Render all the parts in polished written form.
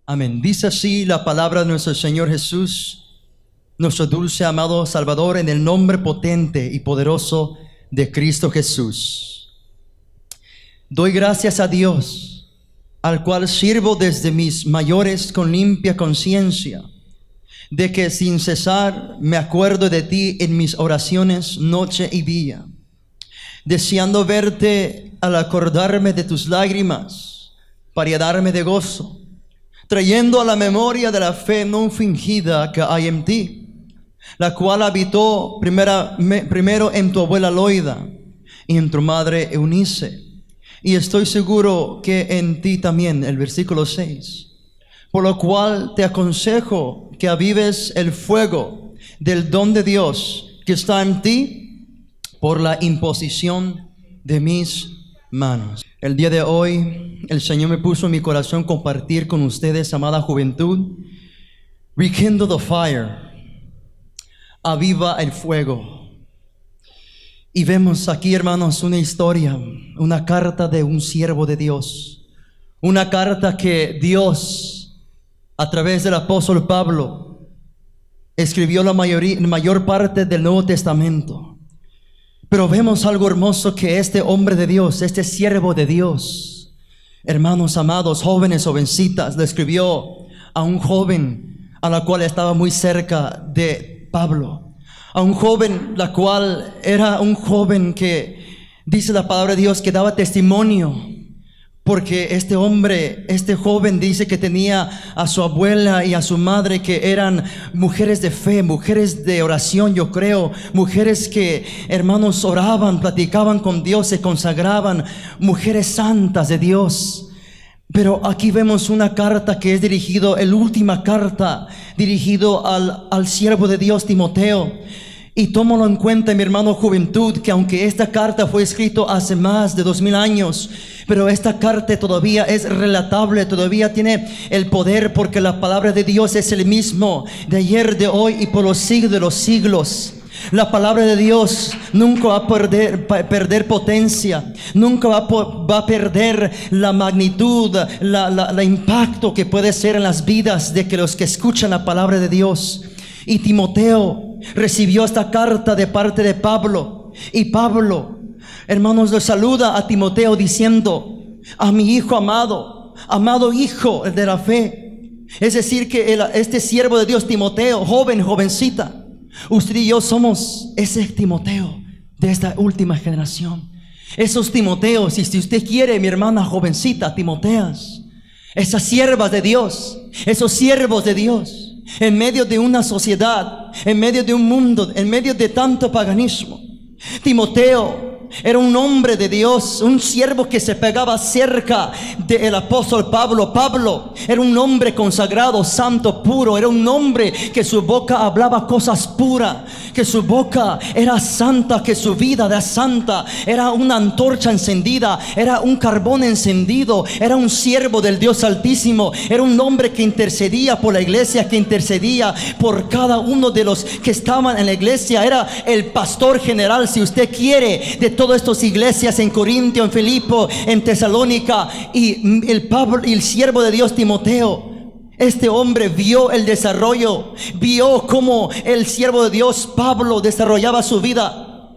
Amén. Dice así la palabra de nuestro Señor Jesús, nuestro dulce amado Salvador, en el nombre potente y poderoso de Cristo Jesús. Doy gracias a Dios, al cual sirvo desde mis mayores con limpia conciencia, de que sin cesar me acuerdo de ti en mis oraciones noche y día, deseando verte al acordarme de tus lágrimas, para llenarme de gozo, trayendo a la memoria de la fe no fingida que hay en ti, la cual habitó primero en tu abuela Loida y en tu madre Eunice, y estoy seguro que en ti también. El versículo 6. Por lo cual te aconsejo que avives el fuego del don de Dios que está en ti por la imposición de mis manos. El día de hoy el Señor me puso en mi corazón compartir con ustedes, amada juventud, rekindle the fire, aviva el fuego. Y vemos aquí, hermanos, una historia, una carta de un siervo de Dios, una carta que Dios, a través del apóstol Pablo, escribió la mayor parte del Nuevo Testamento. Pero vemos algo hermoso, que este hombre de Dios, este siervo de Dios, hermanos amados, jóvenes, jovencitas, le escribió a un joven a la cual estaba muy cerca de Pablo, a un joven la cual era un joven que dice la palabra de Dios que daba testimonio, porque este hombre, este joven, dice que tenía a su abuela y a su madre que eran mujeres de fe, mujeres de oración, yo creo, mujeres que, hermanos, oraban, platicaban con Dios, se consagraban, mujeres santas de Dios. Pero aquí vemos una carta que es dirigido, la última carta dirigido al siervo de Dios Timoteo. Y tómalo en cuenta, mi hermano juventud, que aunque esta carta fue escrita hace más de 2000 años, pero esta carta todavía es relatable, todavía tiene el poder, porque la palabra de Dios es el mismo de ayer, de hoy y por los siglos de los siglos. La palabra de Dios nunca va a perder potencia, nunca va a perder la magnitud, la impacto que puede ser en las vidas de que los que escuchan la palabra de Dios. Y Timoteo recibió esta carta de parte de Pablo, y Pablo, hermanos, le saluda a Timoteo diciendo: a mi hijo amado, amado hijo de la fe. Es decir, que este siervo de Dios Timoteo, jovencita, usted y yo somos ese Timoteo de esta última generación. Esos Timoteos, y si usted quiere, mi hermana jovencita, Timoteas, esas siervas de Dios, esos siervos de Dios, en medio de una sociedad, en medio de un mundo, en medio de tanto paganismo. Timoteo era un hombre de Dios, un siervo que se pegaba cerca del apóstol Pablo. Pablo era un hombre consagrado, santo, puro. Era un hombre que su boca hablaba cosas puras, que su boca era santa, que su vida era santa. Era una antorcha encendida, era un carbón encendido. Era un siervo del Dios Altísimo. Era un hombre que intercedía por la iglesia, que intercedía por cada uno de los que estaban en la iglesia. Era el pastor general, si usted quiere, de todas estas iglesias en Corintio, en Filipo, en Tesalónica. Y el siervo de Dios Timoteo, este hombre vio el desarrollo, vio cómo el siervo de Dios Pablo desarrollaba su vida.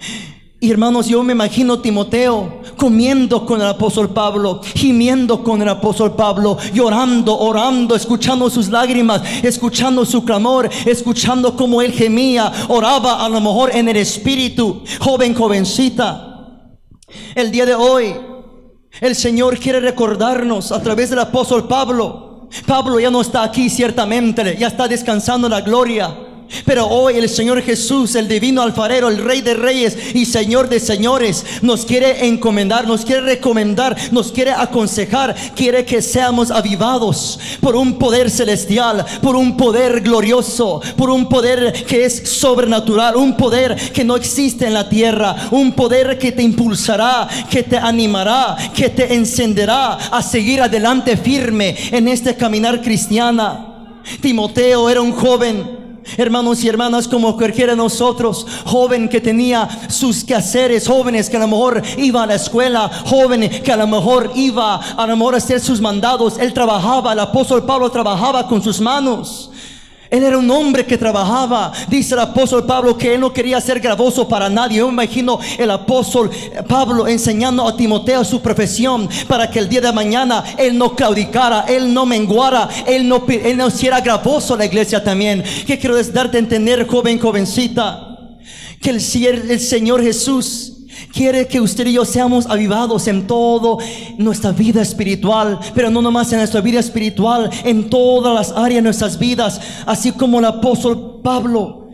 Y hermanos, yo me imagino Timoteo comiendo con el apóstol Pablo, gimiendo con el apóstol Pablo, llorando, orando, escuchando sus lágrimas, escuchando su clamor, escuchando cómo él gemía, oraba a lo mejor en el espíritu. Jovencita, el día de hoy el Señor quiere recordarnos a través del apóstol Pablo. Pablo ya no está aquí, ciertamente, ya está descansando en la gloria. Pero hoy el Señor Jesús, el divino alfarero, el Rey de reyes y Señor de señores, nos quiere encomendar, nos quiere recomendar, nos quiere aconsejar. Quiere que seamos avivados por un poder celestial, por un poder glorioso, por un poder que es sobrenatural, un poder que no existe en la tierra, un poder que te impulsará, que te animará, que te encenderá a seguir adelante firme en este caminar cristiana. Timoteo era un joven hermanos y hermanas, como cualquiera de nosotros, joven que tenía sus quehaceres, jóvenes que a lo mejor iba a la escuela, joven que a lo mejor iba a hacer sus mandados. Él trabajaba, el apóstol Pablo trabajaba con sus manos. Él era un hombre que trabajaba. Dice el apóstol Pablo que él no quería ser gravoso para nadie. Yo me imagino el apóstol Pablo enseñando a Timoteo su profesión, para que el día de mañana él no claudicara, él no menguara, él no hiciera gravoso a la iglesia también. ¿Qué quiero darte a entender, jovencita? Que el Señor Jesús quiere que usted y yo seamos avivados en toda nuestra vida espiritual, pero no nomás en nuestra vida espiritual, en todas las áreas de nuestras vidas. Así como el apóstol Pablo,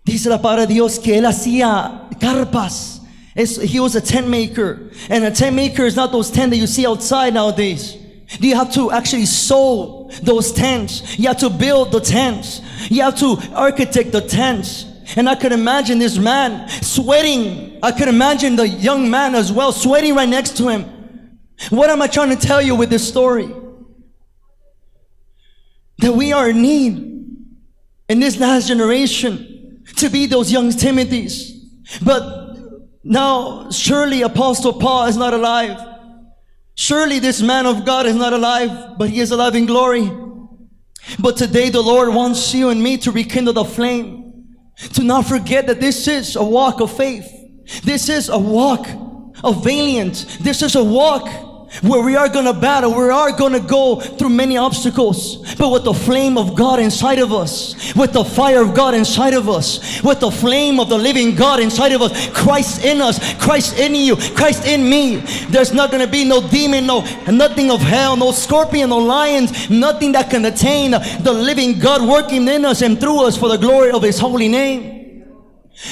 dice la palabra de Dios que él hacía carpas. He was a tent maker, and a tent maker is not those tents that you see outside nowadays. You have to actually sew those tents. You have to build the tents. You have to architect the tents. And I could imagine this man sweating. I could imagine the young man as well sweating right next to him. What am I trying to tell you with this story? That we are in need in this last generation to be those young Timothys. But now surely Apostle Paul is not alive. Surely this man of God is not alive, but he is alive in glory. But today the Lord wants you and me to rekindle the flame. To not forget that this is a walk of faith. This is a walk of valiant. This is a walk where we are going to battle. We are going to go through many obstacles. But with the flame of God inside of us, with the fire of God inside of us, with the flame of the living God inside of us, Christ in us, Christ in you, Christ in me, there's not going to be no demon, nothing of hell, no scorpion, no lions, nothing that can attain the living God working in us and through us for the glory of His holy name.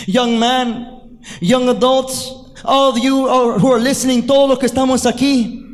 Young man, young adults, all of you who are listening, todos los que estamos aquí,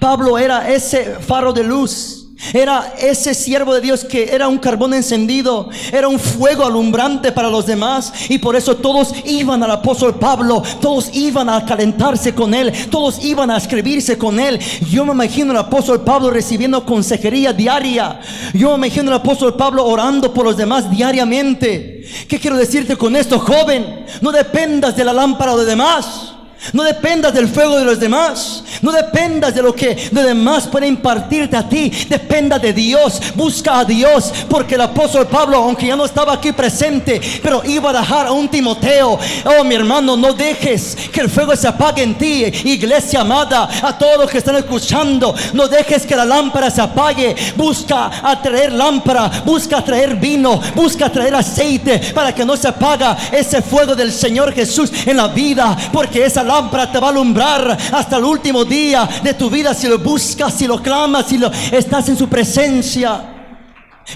Pablo era ese faro de luz. Era ese siervo de Dios que era un carbón encendido, era un fuego alumbrante para los demás. Y por eso todos iban al apóstol Pablo, todos iban a calentarse con él, todos iban a escribirse con él. Yo me imagino al apóstol Pablo recibiendo consejería diaria. Yo me imagino al apóstol Pablo orando por los demás diariamente. ¿Qué quiero decirte con esto, joven? No dependas de la lámpara de demás. No dependas del fuego de los demás. No dependas de lo que los demás pueden impartirte a ti. Dependa de Dios. Busca a Dios. Porque el apóstol Pablo, aunque ya no estaba aquí presente, pero iba a dejar a un Timoteo. Oh, mi hermano, no dejes que el fuego se apague en ti, iglesia amada. A todos los que están escuchando, no dejes que la lámpara se apague. Busca a traer lámpara. Busca a traer vino. Busca a traer aceite, para que no se apaga ese fuego del Señor Jesús en la vida. Porque esa lámpara te va a alumbrar hasta el último día de tu vida, si lo buscas, si lo clamas, si estás en su presencia.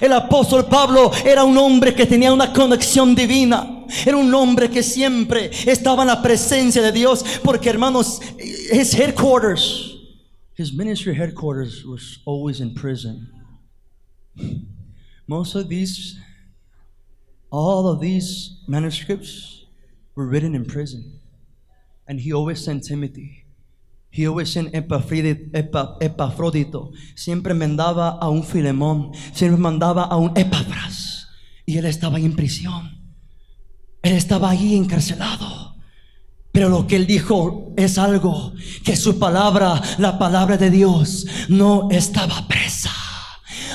El apóstol Pablo era un hombre que tenía una conexión divina. Era un hombre que siempre estaba en la presencia de Dios. Porque, hermanos, his ministry headquarters was always in prison. All of these manuscripts were written in prison. And he always sent Timothy. He always sent Epafrodito. Siempre mandaba a un Filemón. Siempre mandaba a un Epafras. Y él estaba ahí en prisión. Él estaba ahí encarcelado. Pero lo que él dijo es algo, que su palabra, la palabra de Dios, no estaba presa.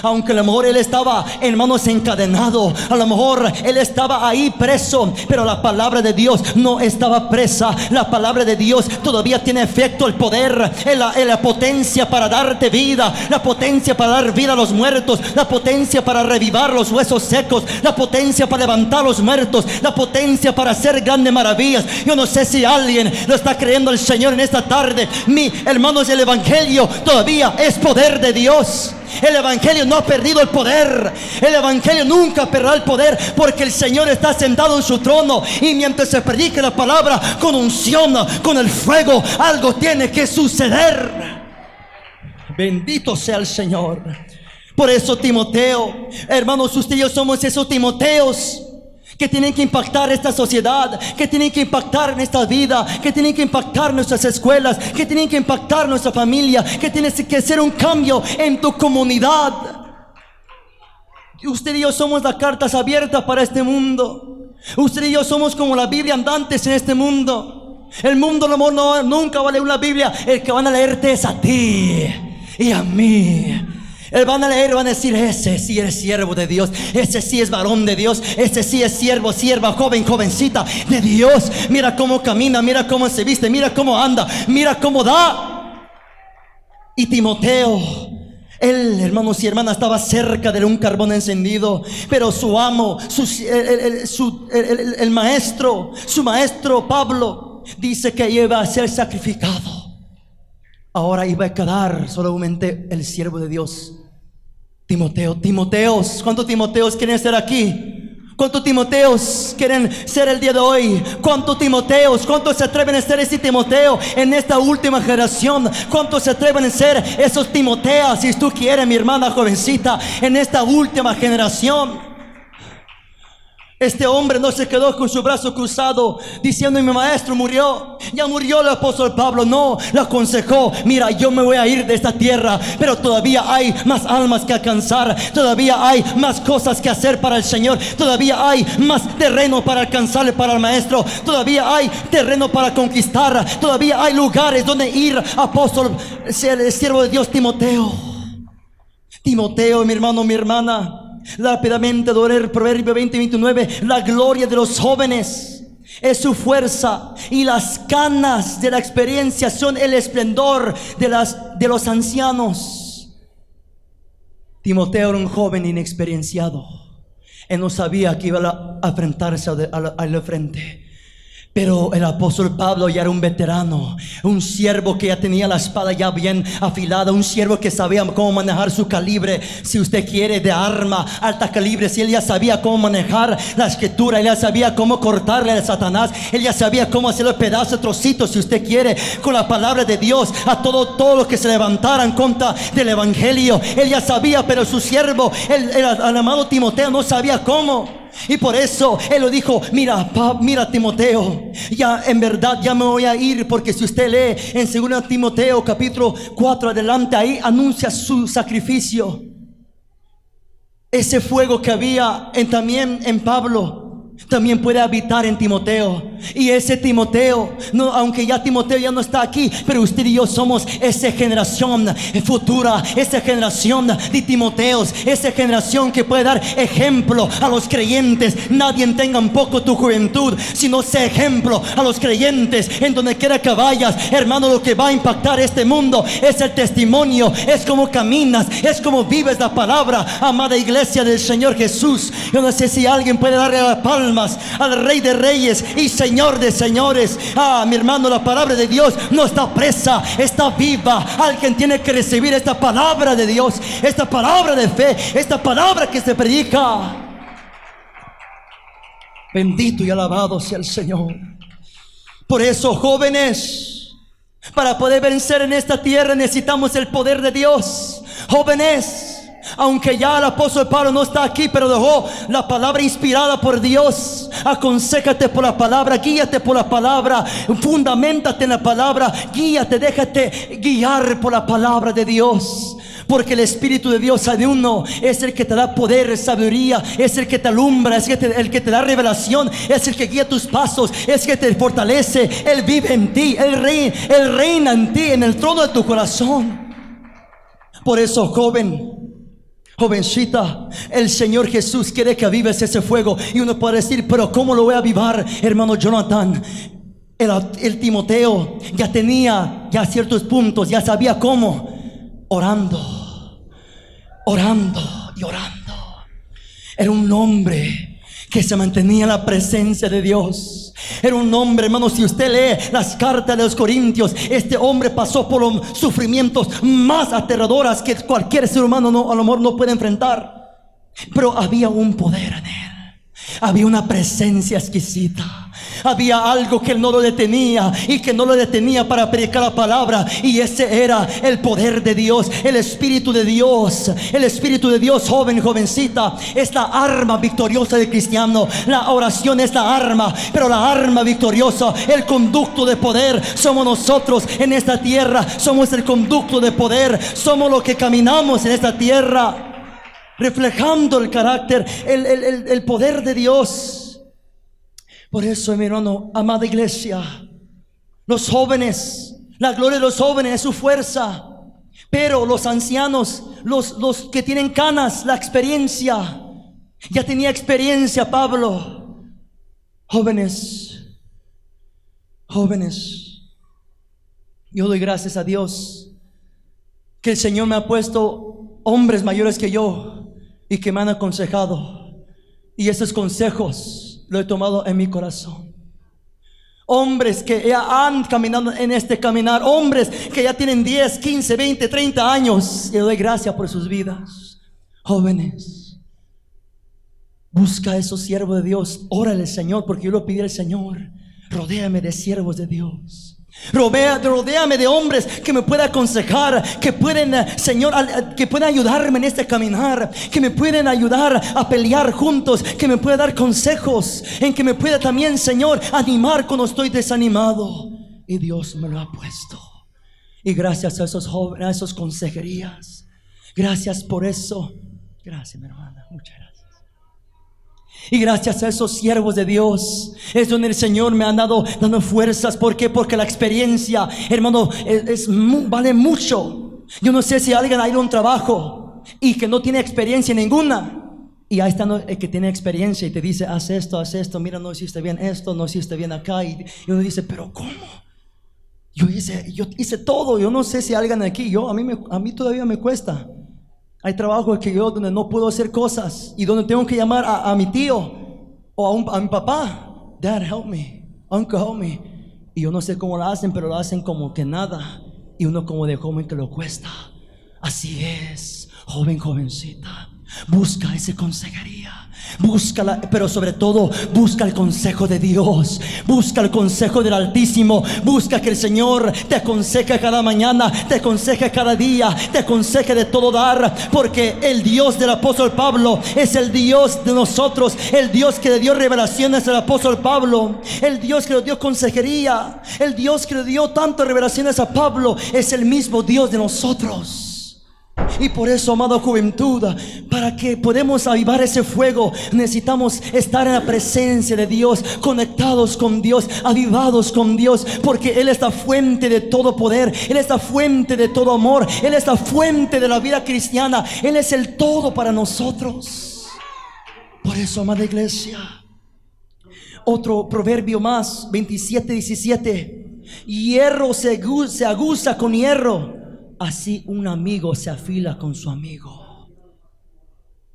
Aunque a lo mejor él estaba, hermanos, encadenado, a lo mejor él estaba ahí preso, pero la palabra de Dios no estaba presa. La palabra de Dios todavía tiene efecto, el poder, la potencia para darte vida, la potencia para dar vida a los muertos, la potencia para revivar los huesos secos, la potencia para levantar los muertos, la potencia para hacer grandes maravillas. Yo no sé si alguien lo está creyendo el Señor en esta tarde. Hermanos, el evangelio todavía es poder de Dios. El evangelio no ha perdido el poder. El evangelio nunca perderá el poder, porque el Señor está sentado en su trono. Y mientras se predique la palabra con unción, con el fuego, algo tiene que suceder. Bendito sea el Señor. Por eso, Timoteo, hermanos, usted y yo somos esos Timoteos que tienen que impactar esta sociedad, que tienen que impactar nuestra vida, que tienen que impactar nuestras escuelas, que tienen que impactar nuestra familia, que tiene que hacer un cambio en tu comunidad. Usted y yo somos las cartas abiertas para este mundo. Usted y yo somos como la Biblia andantes en este mundo. El mundo nunca va a leer una Biblia. El que van a leerte es a ti y a mí. Él van a leer, van a decir: ese sí es siervo de Dios, ese sí es varón de Dios, ese sí es siervo, sierva, joven, jovencita de Dios. Mira cómo camina, mira cómo se viste, mira cómo anda, mira cómo da. Y Timoteo, él, hermanos y hermanas, estaba cerca de un carbón encendido, pero su amo, el maestro, su maestro Pablo, dice que iba a ser sacrificado. Ahora iba a quedar solamente el siervo de Dios, Timoteo. Timoteos, ¿cuántos Timoteos quieren ser aquí? ¿Cuántos Timoteos quieren ser el día de hoy? ¿Cuántos Timoteos? ¿Cuántos se atreven a ser ese Timoteo en esta última generación? ¿Cuántos se atreven a ser esos Timoteas, si tú quieres, mi hermana jovencita, en esta última generación? Este hombre no se quedó con su brazo cruzado diciendo: mi maestro murió, ya murió el apóstol Pablo. No, le aconsejó: mira, yo me voy a ir de esta tierra, pero todavía hay más almas que alcanzar, todavía hay más cosas que hacer para el Señor, todavía hay más terreno para alcanzarle para el maestro, todavía hay terreno para conquistar, todavía hay lugares donde ir. Apóstol, el siervo de Dios Timoteo, mi hermano, mi hermana, rápidamente leer Proverbio 20:29. La gloria de los jóvenes es su fuerza, y las canas de la experiencia son el esplendor de los ancianos. Timoteo era un joven inexperienciado. Él no sabía que iba a enfrentarse al frente. Pero el apóstol Pablo ya era un veterano, un siervo que ya tenía la espada ya bien afilada, un siervo que sabía cómo manejar su calibre, si usted quiere, de arma alta calibre. Si él ya sabía cómo manejar la escritura, él ya sabía cómo cortarle a Satanás, él ya sabía cómo hacerle pedazos, trocitos, si usted quiere, con la palabra de Dios, a todos los que se levantaran contra del evangelio. Él ya sabía, pero su siervo, el amado Timoteo, no sabía cómo. Y por eso él lo dijo: mira Timoteo, ya en verdad ya me voy a ir. Porque si usted lee en 2 Timoteo capítulo 4 adelante, ahí anuncia su sacrificio. Ese fuego que había también en Pablo también puede habitar en Timoteo. Y ese Timoteo, no, aunque ya Timoteo ya no está aquí, pero usted y yo somos esa generación futura, esa generación de Timoteos, esa generación que puede dar ejemplo a los creyentes. Nadie tenga un poco tu juventud, sino sé ejemplo a los creyentes en donde quiera que vayas. Hermano, lo que va a impactar este mundo es el testimonio, es como caminas, es como vives la palabra. Amada iglesia del Señor Jesús, yo no sé si alguien puede darle las palmas al Rey de Reyes y Señor de Señores. Mi hermano, la palabra de Dios no está presa, está viva. Alguien tiene que recibir esta palabra de Dios, esta palabra de fe, esta palabra que se predica. Bendito y alabado sea el Señor. Por eso, jóvenes, para poder vencer en esta tierra necesitamos el poder de Dios. Jóvenes, aunque ya el apóstol Pablo no está aquí, pero dejó la palabra inspirada por Dios. Aconséjate por la palabra, guíate por la palabra, fundamentate en la palabra, guíate, déjate guiar por la palabra de Dios. Porque el Espíritu de Dios de uno es el que te da poder, sabiduría, es el que te alumbra, es el que te da revelación, es el que guía tus pasos, es el que te fortalece. Él vive en ti, Él reina en ti, en el trono de tu corazón. Por eso, jovencita, el Señor Jesús quiere que avives ese fuego. Y uno puede decir: pero ¿cómo lo voy a avivar, hermano Jonathan? El Timoteo ya tenía ciertos puntos, ya sabía cómo. Orando y orando. Era un hombre que se mantenía en la presencia de Dios. Era un hombre, hermano, si usted lee las cartas de los Corintios, este hombre pasó por los sufrimientos más aterradoras que cualquier ser humano a lo mejor no puede enfrentar. Pero había un poder en él, había una presencia exquisita. Había algo que él no lo detenía, y que no lo detenía para predicar la palabra. Y ese era el poder de Dios, el Espíritu de Dios. El Espíritu de Dios, jovencita, es la arma victoriosa del cristiano. La oración es la arma, pero la arma victoriosa, el conducto de poder, somos nosotros en esta tierra. Somos el conducto de poder, somos los que caminamos en esta tierra. reflejando el carácter, el poder de Dios. Por eso, mi hermano, amada iglesia, los jóvenes, la gloria de los jóvenes es su fuerza, pero los ancianos, los que tienen canas, la experiencia. Ya tenía experiencia Pablo. Jóvenes, yo doy gracias a Dios que el Señor me ha puesto hombres mayores que yo y que me han aconsejado, y esos consejos lo he tomado en mi corazón. Hombres que ya han caminado en este caminar, hombres que ya tienen 10, 15, 20, 30 años. Le doy gracias por sus vidas. Jóvenes, busca a esos siervos de Dios. Órale, Señor, porque yo lo pedí al Señor. Rodéame de siervos de Dios. Rodéame de hombres que me puedan aconsejar, que pueden, Señor, que puedan ayudarme en este caminar, que me pueden ayudar a pelear juntos, que me pueda dar consejos, en que me pueda también, Señor, animar cuando estoy desanimado. Y Dios me lo ha puesto. Y gracias a esos jóvenes, a esas consejerías, gracias por eso. Gracias, mi hermana, muchas gracias. Y gracias a esos siervos de Dios es donde el Señor me ha dando fuerzas. ¿Por qué? Porque la experiencia, hermano, vale mucho. Yo no sé si alguien ha ido a un trabajo y que no tiene experiencia ninguna, y ahí está el que tiene experiencia y te dice: haz esto, mira, no hiciste bien esto, no hiciste bien acá. Y uno dice: pero ¿cómo? Yo hice todo. Yo no sé si alguien aquí, a mí todavía me cuesta. Hay trabajos que yo donde no puedo hacer cosas y donde tengo que llamar a mi tío o a mi papá. Dad, help me. Uncle, help me. Y yo no sé cómo lo hacen, pero lo hacen como que nada. Y uno como de joven que lo cuesta. Así es, jovencita. Busca esa consejería. Búscala, pero sobre todo busca el consejo de Dios. Busca el consejo del Altísimo. Busca que el Señor te aconseje cada mañana, te aconseje cada día, te aconseje de todo dar. Porque el Dios del apóstol Pablo es el Dios de nosotros. El Dios que le dio revelaciones al apóstol Pablo, el Dios que le dio consejería, el Dios que le dio tantas revelaciones a Pablo, es el mismo Dios de nosotros. Y por eso, amada juventud, para que podamos avivar ese fuego, necesitamos estar en la presencia de Dios, conectados con Dios, avivados con Dios, porque Él es la fuente de todo poder, Él es la fuente de todo amor, Él es la fuente de la vida cristiana, Él es el todo para nosotros. Por eso, amada iglesia, otro proverbio más, 27:17: hierro se aguza con hierro, así un amigo se afila con su amigo.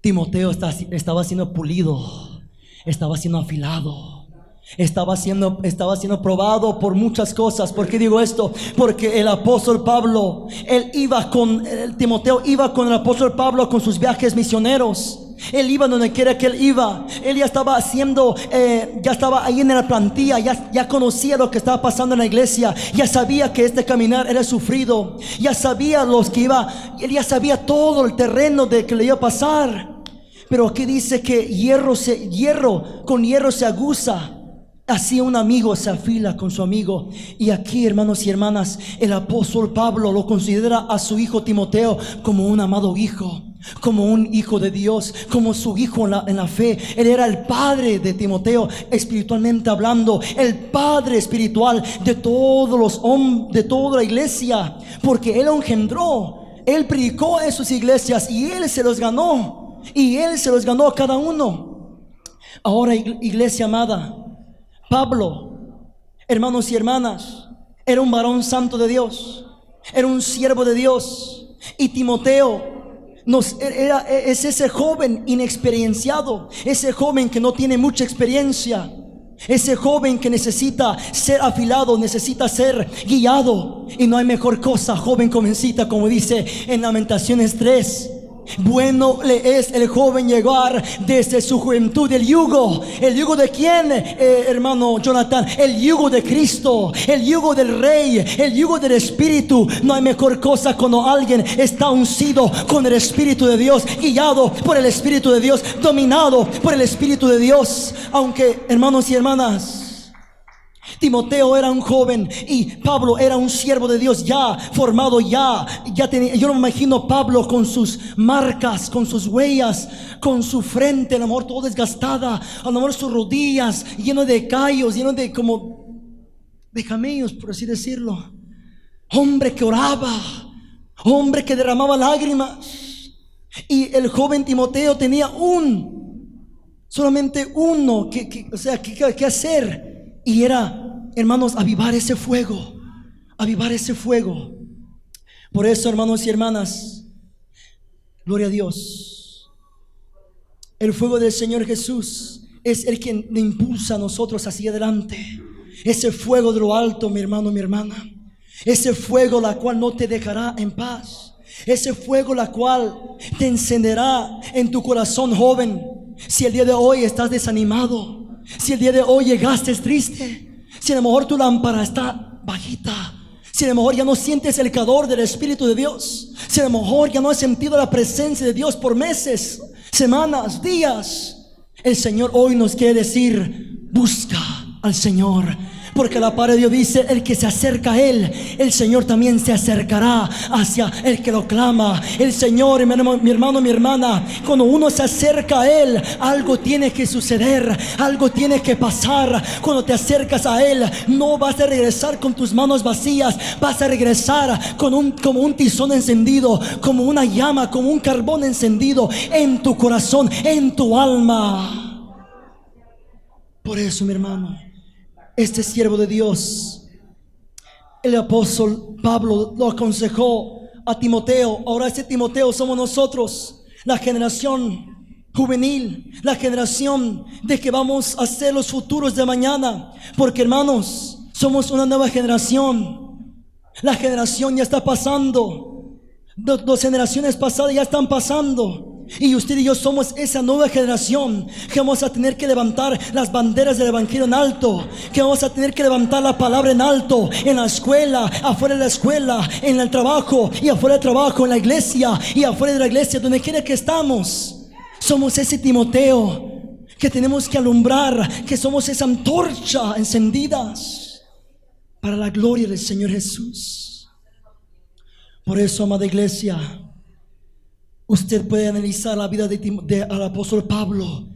Timoteo estaba siendo pulido, estaba siendo afilado, estaba siendo probado por muchas cosas. ¿Por qué digo esto? Porque el apóstol Pablo, Timoteo iba con el apóstol Pablo con sus viajes misioneros. Él iba donde quiera que él iba. Él ya estaba ahí en la plantilla, ya conocía lo que estaba pasando en la iglesia, ya sabía que este caminar era sufrido, ya sabía él ya sabía todo el terreno de que le iba a pasar. Pero aquí dice que con hierro se aguza, así un amigo se afila con su amigo. Y aquí, hermanos y hermanas, el apóstol Pablo lo considera a su hijo Timoteo como un amado hijo, como un hijo de Dios, como su hijo en la fe. Él era el padre de Timoteo, espiritualmente hablando, el padre espiritual de todos los hombres, de toda la iglesia, porque él lo engendró, él predicó en sus iglesias y él se los ganó, a cada uno. Ahora, iglesia amada, Pablo, hermanos y hermanas, era un varón santo de Dios, era un siervo de Dios. Y Timoteo es ese joven inexperienciado, ese joven que no tiene mucha experiencia, ese joven que necesita ser afilado, necesita ser guiado. Y no hay mejor cosa, joven jovencita, como dice en Lamentaciones 3: bueno le es el joven llevar desde su juventud el yugo. ¿El yugo de quién, hermano Jonathan? El yugo de Cristo, el yugo del Rey, el yugo del Espíritu. No hay mejor cosa cuando alguien está uncido con el Espíritu de Dios, guiado por el Espíritu de Dios, dominado por el Espíritu de Dios. Aunque, hermanos y hermanas, Timoteo era un joven y Pablo era un siervo de Dios ya formado, ya tenía. Yo no me imagino Pablo con sus marcas, con sus huellas, con su frente a lo mejor todo desgastada, a lo mejor sus rodillas lleno de callos, lleno de como de camellos, por así decirlo. Hombre que oraba, hombre que derramaba lágrimas. Y el joven Timoteo tenía solamente uno que hacer, y era, hermanos, avivar ese fuego, avivar ese fuego. Por eso, hermanos y hermanas, gloria a Dios, el fuego del Señor Jesús es el que le impulsa a nosotros hacia adelante. Ese fuego de lo alto, mi hermano, mi hermana, ese fuego la cual no te dejará en paz, ese fuego la cual te encenderá en tu corazón, joven. Si el día de hoy estás desanimado, si el día de hoy llegaste triste, si a lo mejor tu lámpara está bajita, si a lo mejor ya no sientes el calor del Espíritu de Dios, si a lo mejor ya no has sentido la presencia de Dios por meses, semanas, días, el Señor hoy nos quiere decir: busca al Señor. Porque la palabra de Dios dice: el que se acerca a Él, el Señor también se acercará hacia el que lo clama. El Señor, mi hermano, mi hermana, cuando uno se acerca a Él, algo tiene que suceder, algo tiene que pasar. Cuando te acercas a Él, no vas a regresar con tus manos vacías, vas a regresar como un tizón encendido, como una llama, como un carbón encendido en tu corazón, en tu alma. Por eso, mi hermano, este siervo de Dios, el apóstol Pablo, lo aconsejó a Timoteo. Ahora ese Timoteo somos nosotros, la generación juvenil, la generación de que vamos a ser los futuros de mañana. Porque, hermanos, somos una nueva generación. La generación ya está pasando, dos generaciones pasadas ya están pasando. Y usted y yo somos esa nueva generación que vamos a tener que levantar las banderas del evangelio en alto, que vamos a tener que levantar la palabra en alto, en la escuela, afuera de la escuela, en el trabajo y afuera del trabajo, en la iglesia y afuera de la iglesia, donde quiera que estamos. Somos ese Timoteo que tenemos que alumbrar, que somos esa antorcha encendidas para la gloria del Señor Jesús. Por eso, amada iglesia, usted puede analizar la vida al apóstol Pablo,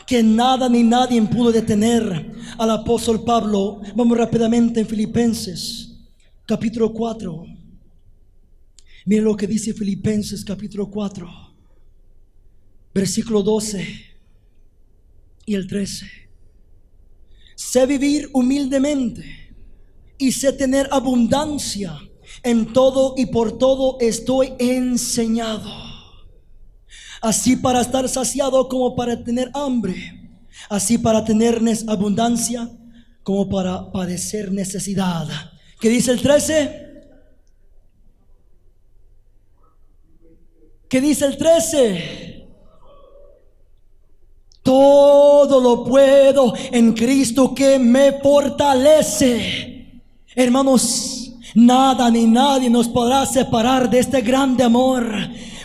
que nada ni nadie pudo detener al apóstol Pablo. Vamos rápidamente en Filipenses capítulo 4. Mire lo que dice Filipenses capítulo 4, versículo 12 y el 13. Sé vivir humildemente y sé tener abundancia. En todo y por todo estoy enseñado, así para estar saciado como para tener hambre, así para tener abundancia como para padecer necesidad. ¿Qué dice el 13? ¿Qué dice el 13? Todo lo puedo en Cristo que me fortalece. Hermanos, nada ni nadie nos podrá separar de este grande amor.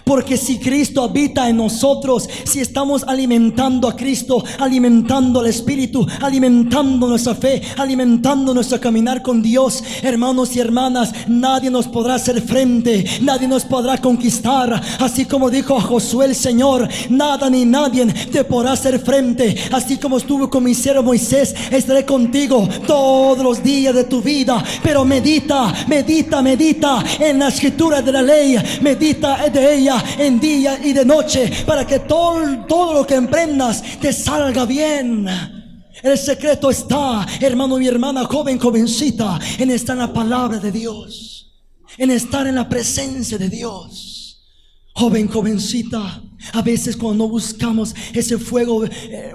Porque si Cristo habita en nosotros, si estamos alimentando a Cristo, alimentando al Espíritu, alimentando nuestra fe, alimentando nuestro caminar con Dios, hermanos y hermanas, nadie nos podrá hacer frente, nadie nos podrá conquistar. Así como dijo a Josué el Señor: nada ni nadie te podrá hacer frente. Así como estuvo con mi siervo Moisés, estaré contigo todos los días de tu vida. Pero medita en la escritura de la ley, medita de ella en día y de noche, para que todo lo que emprendas te salga bien. El secreto está, hermano y hermana, joven, jovencita, en estar en la palabra de Dios, en estar en la presencia de Dios. Joven, jovencita, a veces cuando no buscamos ese fuego,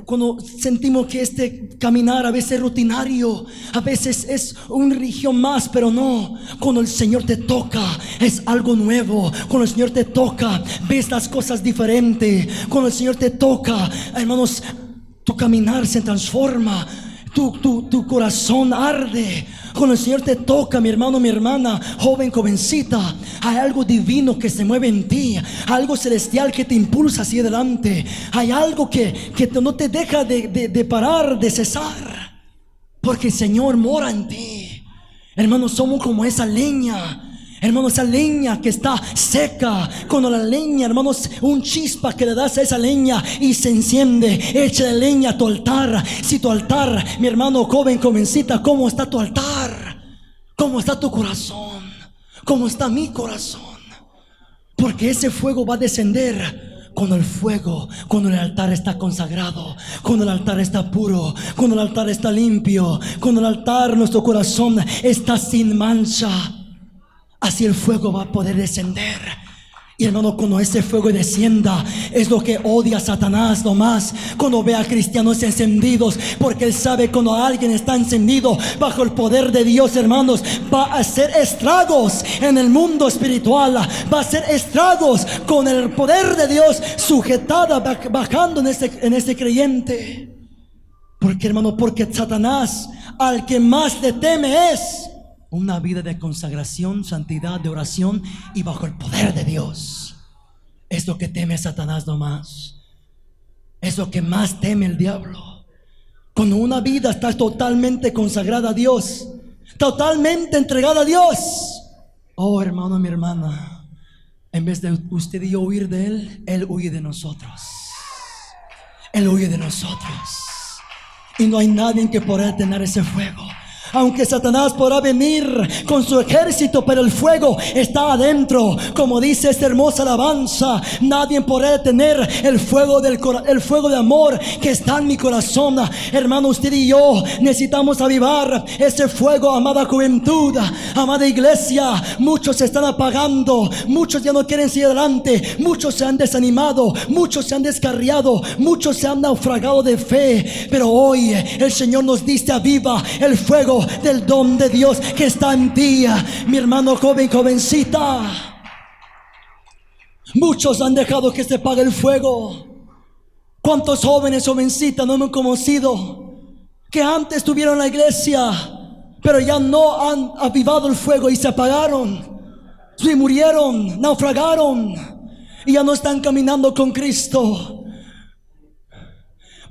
cuando sentimos que este caminar a veces es rutinario, a veces es una religión más, pero no. Cuando el Señor te toca, es algo nuevo. Cuando el Señor te toca, ves las cosas diferentes. Cuando el Señor te toca, hermanos, tu caminar se transforma, tu corazón arde. Cuando el Señor te toca, mi hermano, mi hermana, joven, jovencita, hay algo divino que se mueve en ti, algo celestial que te impulsa hacia adelante. Hay algo que no te deja de parar, de cesar. porque el Señor mora en ti. Hermanos, somos como esa leña. Hermanos, esa leña que está seca, cuando la leña, hermanos, un chispa que le das a esa leña y se enciende, echa de leña a tu altar. Si tu altar, mi hermano joven, jovencita, ¿cómo está tu altar? ¿Cómo está tu corazón? ¿Cómo está mi corazón? Porque ese fuego va a descender cuando cuando el altar está consagrado, cuando el altar está puro, cuando el altar está limpio, cuando el altar, nuestro corazón está sin mancha. Así el fuego va a poder descender. Y hermano, cuando ese fuego descienda, es lo que odia a Satanás nomás, cuando ve a cristianos encendidos, porque él sabe cuando alguien está encendido bajo el poder de Dios, hermanos, va a hacer estragos en el mundo espiritual, va a hacer estragos con el poder de Dios sujetada, bajando en ese creyente. Porque hermano, porque Satanás al que más le teme es una vida de consagración, santidad, de oración y bajo el poder de Dios. Es lo que teme Satanás nomás. Es lo que más teme el diablo. Cuando una vida está totalmente consagrada a Dios, totalmente entregada a Dios, oh hermano, mi hermana, en vez de usted y yo huir de Él, Él huye de nosotros. Él huye de nosotros. Y no hay nadie que pueda detener ese fuego. Aunque Satanás podrá venir con su ejército, pero el fuego está adentro. Como dice esta hermosa alabanza, nadie podrá detener el fuego de amor que está en mi corazón. Hermano, usted y yo necesitamos avivar ese fuego, amada juventud, amada iglesia. Muchos se están apagando, muchos ya no quieren seguir adelante, muchos se han desanimado, muchos se han descarriado, muchos se han naufragado de fe. Pero hoy el Señor nos dice: aviva el fuego del don de Dios que está en ti, mi hermano joven, jovencita. Muchos han dejado que se apague el fuego. ¿Cuántos jóvenes, jovencitas no hemos conocido que antes estuvieron en la iglesia, pero ya no han avivado el fuego y se apagaron, se murieron, naufragaron y ya no están caminando con Cristo?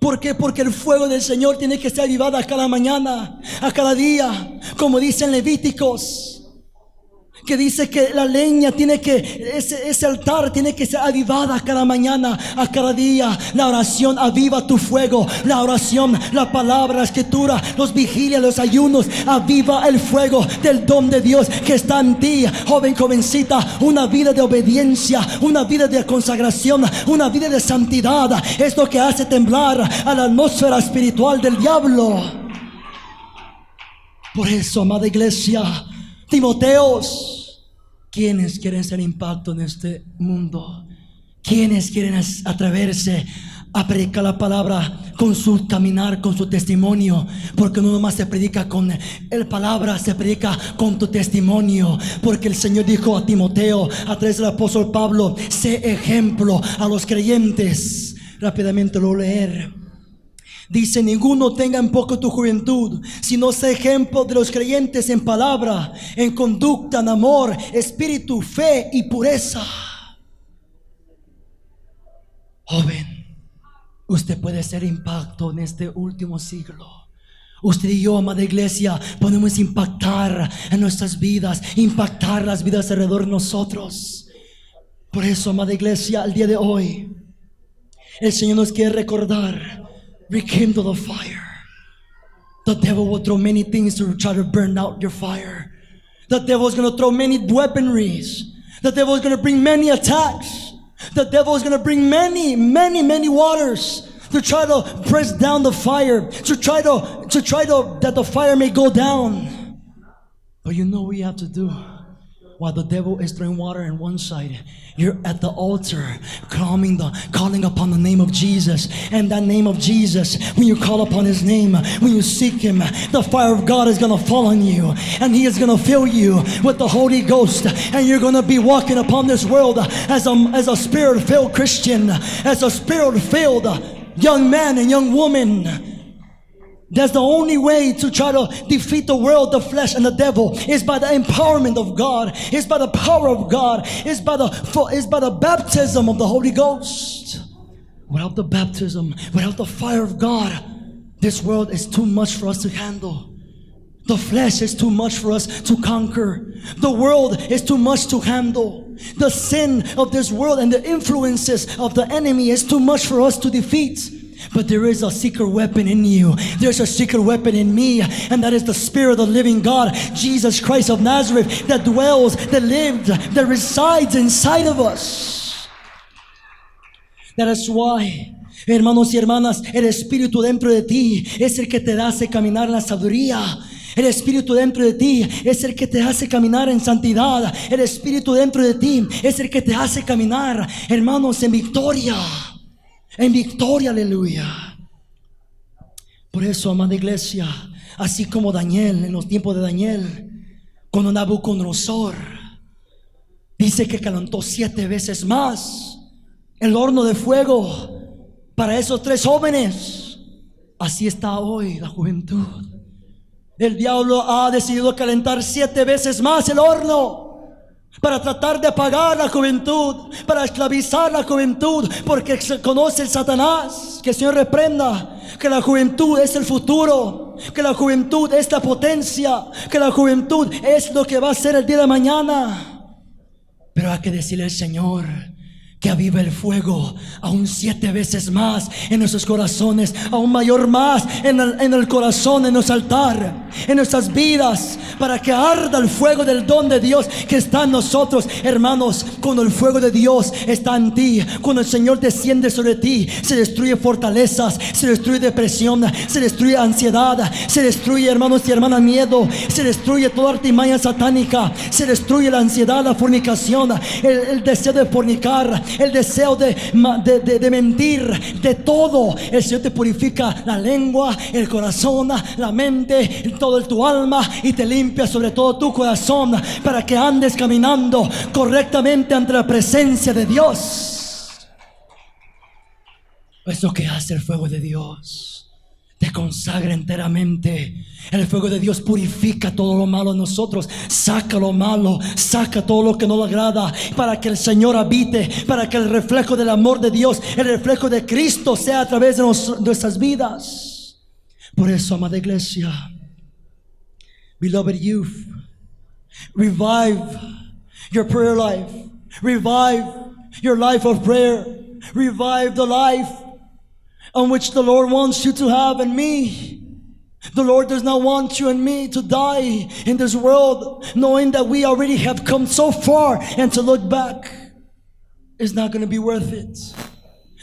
¿Por qué? Porque el fuego del Señor tiene que ser avivado a cada mañana, a cada día. Como dice en Levíticos, que dice que la leña tiene que, ese altar tiene que ser avivada cada mañana, a cada día. La oración aviva tu fuego. La oración, la palabra, la escritura, los vigilias, los ayunos, aviva el fuego del don de Dios que está en ti, joven, jovencita. Una vida de obediencia, una vida de consagración, una vida de santidad es lo que hace temblar a la atmósfera espiritual del diablo. Por eso, amada iglesia, Timoteos, ¿quiénes quieren ser impacto en este mundo? ¿Quiénes quieren atreverse a predicar la palabra con su caminar, con su testimonio? Porque no nomás se predica con la palabra, se predica con tu testimonio. Porque el Señor dijo a Timoteo a través del apóstol Pablo: sé ejemplo a los creyentes. Rápidamente lo voy a leer. Dice: ninguno tenga en poco tu juventud, sino sé ejemplo de los creyentes en palabra, en conducta, en amor, espíritu, fe y pureza. Joven, usted puede ser impacto en este último siglo. Usted y yo, amada iglesia, podemos impactar en nuestras vidas, impactar las vidas alrededor de nosotros. Por eso, amada iglesia, el día de hoy el Señor nos quiere recordar: rekindle the fire. The devil will throw many things to try to burn out your fire. The devil is going to throw many weaponries. The devil is going to bring many attacks. The devil is going to bring many waters to try to press down the fire, to try to that the fire may go down. But you know what you have to do? While the devil is throwing water on one side, you're at the altar calling upon the name of Jesus. And that name of Jesus, when you call upon His name, when you seek Him, the fire of God is going to fall on you, and He is going to fill you with the Holy Ghost, and you're going to be walking upon this world as a Spirit-filled Christian, as a Spirit-filled young man and young woman. That's the only way to try to defeat the world, the flesh, and the devil, is by the empowerment of God, is by the power of God, is by the baptism of the Holy Ghost. Without the baptism, without the fire of God, This world is too much for us to handle. The flesh is too much for us to conquer. The world is too much to handle. The sin of this world and the influences of the enemy is too much for us to defeat. But there is a secret weapon in you. There's a secret weapon in me, and that is the Spirit of the living God, Jesus Christ of Nazareth, that dwells, that lives, that resides inside of us. That is why, hermanos y hermanas, el Espíritu dentro de ti es el que te hace caminar en la sabiduría. El Espíritu dentro de ti es el que te hace caminar en santidad. El Espíritu dentro de ti es el que te hace caminar, hermanos, en victoria. En victoria, aleluya. Por eso, amada iglesia, así como Daniel, en los tiempos de Daniel, cuando Nabucodonosor dice que calentó 7 veces más el horno de fuego para esos 3 jóvenes, así está hoy la juventud. El diablo ha decidido calentar 7 veces más el horno para tratar de apagar la juventud, para esclavizar la juventud, porque se conoce el Satanás, que el Señor reprenda, que la juventud es el futuro, que la juventud es la potencia, que la juventud es lo que va a ser el día de mañana. Pero hay que decirle al Señor que aviva el fuego aún 7 veces más en nuestros corazones, aún mayor más en el corazón, en nuestro altar, en nuestras vidas, para que arda el fuego del don de Dios que está en nosotros. Hermanos, cuando el fuego de Dios está en ti, cuando el Señor desciende sobre ti, se destruye fortalezas, se destruye depresión, se destruye ansiedad, se destruye, hermanos y hermanas, miedo, se destruye toda artimaña satánica, se destruye la ansiedad, la fornicación, el deseo de fornicar, el deseo de mentir, de todo. El Señor te purifica la lengua, el corazón, la mente, todo tu alma, y te limpia sobre todo tu corazón, para que andes caminando correctamente ante la presencia de Dios. Es lo que hace el fuego de Dios. Te consagra enteramente. El fuego de Dios purifica todo lo malo en nosotros, saca lo malo, saca todo lo que no le agrada, para que el Señor habite, para que el reflejo del amor de Dios, el reflejo de Cristo sea a través de nuestras vidas. Por eso, amada iglesia, beloved youth, revive your prayer life, revive your life of prayer, revive the life on which the Lord wants you to have in me. The Lord does not want you and me to die in this world, knowing that we already have come so far, and to look back is not going to be worth it.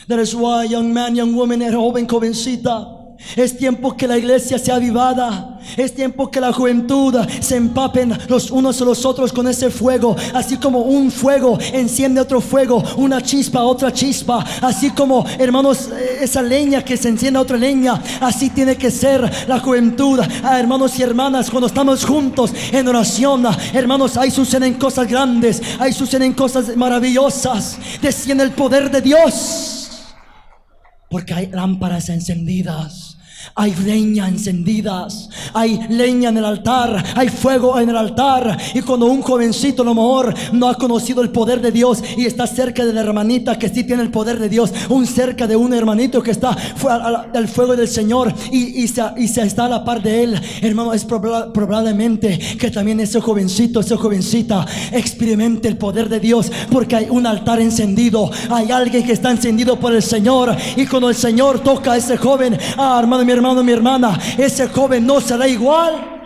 That is why, young man, young woman, jovencita, es tiempo que la iglesia sea avivada. Es tiempo que la juventud se empapen los unos a los otros con ese fuego. Así como un fuego enciende otro fuego, una chispa otra chispa, así como, hermanos, esa leña que se enciende otra leña, así tiene que ser la juventud. Hermanos y hermanas, cuando estamos juntos en oración, hermanos, ahí suceden cosas grandes, ahí suceden cosas maravillosas. Desciende el poder de Dios, porque hay lámparas encendidas, hay leña encendidas, hay leña en el altar, hay fuego en el altar. Y cuando un jovencito a lo mejor no ha conocido el poder de Dios y está cerca de la hermanita que sí tiene el poder de Dios, cerca de un hermanito que está al fuego del Señor y se está a la par de él, hermano, es probablemente que también ese jovencito, esa jovencita experimente el poder de Dios, porque hay un altar encendido, hay alguien que está encendido por el Señor. Y cuando el Señor toca a ese joven, hermano, mi hermano, mi hermana, ese joven no será igual,